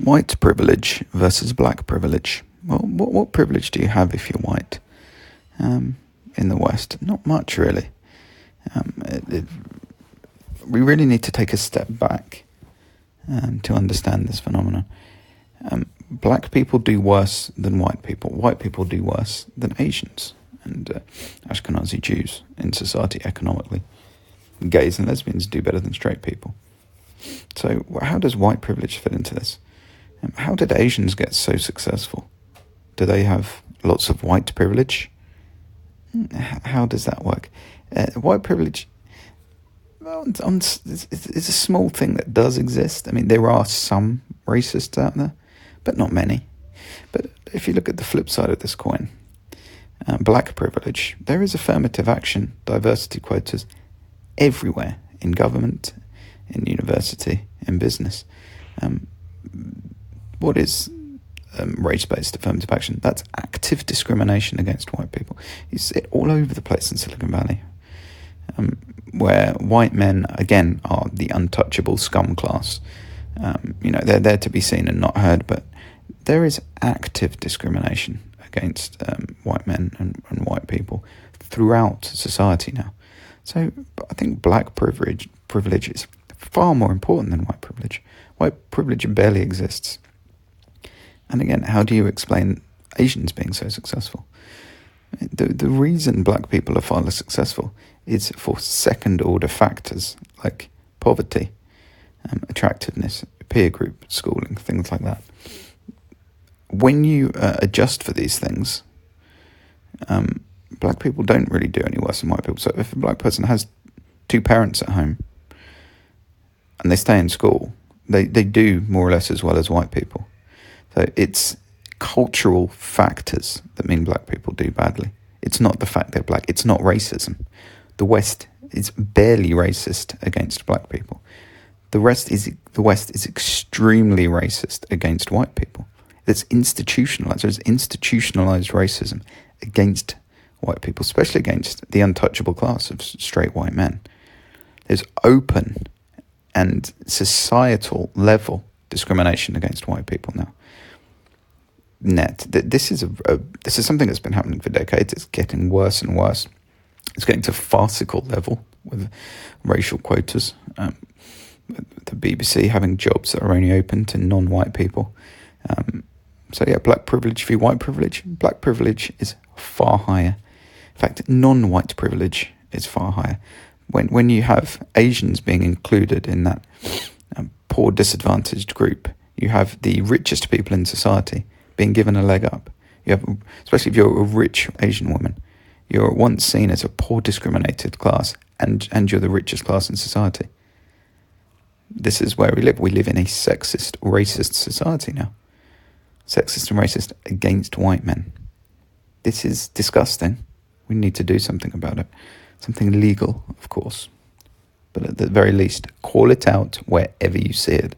White privilege versus black privilege. Well, what privilege do you have if you're white? In the West, not much really. We really need to take a step back to understand this phenomenon. Black people do worse than white people. White people do worse than Asians and Ashkenazi Jews in society economically. Gays and lesbians do better than straight people. So how does white privilege fit into this? How did Asians get so successful? Do they have lots of white privilege? How does that work? White privilege, well, it's a small thing that does exist. I mean, there are some racists out there, but not many. But if you look at the flip side of this coin, black privilege, there is affirmative action, diversity quotas everywhere, in government, in university, in business. What is race-based affirmative action? That's active discrimination against white people. You see it all over the place in Silicon Valley, where white men, again, are the untouchable scum class. They're there to be seen and not heard, but there is active discrimination against white men and white people throughout society now. So I think black privilege is far more important than white privilege. White privilege barely exists. And again, how do you explain Asians being so successful? The reason black people are far less successful is for second-order factors like poverty, attractiveness, peer group, schooling, things like that. When you adjust for these things, black people don't really do any worse than white people. So if a black person has two parents at home and they stay in school, they do more or less as well as white people. So it's cultural factors that mean black people do badly. It's not the fact they're black. It's not racism. The West is barely racist against black people. The West is extremely racist against white people. It's institutionalized. There's institutionalized racism against white people, especially against the untouchable class of straight white men. There's open and societal level discrimination against white people now. This is something that's been happening for decades. It's getting worse and worse. It's getting to farcical level with racial quotas. The BBC having jobs that are only open to non-white people. Black privilege v. white privilege. Black privilege is far higher. In fact, non-white privilege is far higher. When you have Asians being included in that poor, disadvantaged group, you have the richest people in society being given a leg up. You have, especially if you're a rich Asian woman, you're once seen as a poor, discriminated class, and you're the richest class in society. This is where we live. We live in a sexist, racist society now. Sexist and racist against white men. This is disgusting. We need to do something about it. Something legal, of course. But at the very least, call it out wherever you see it.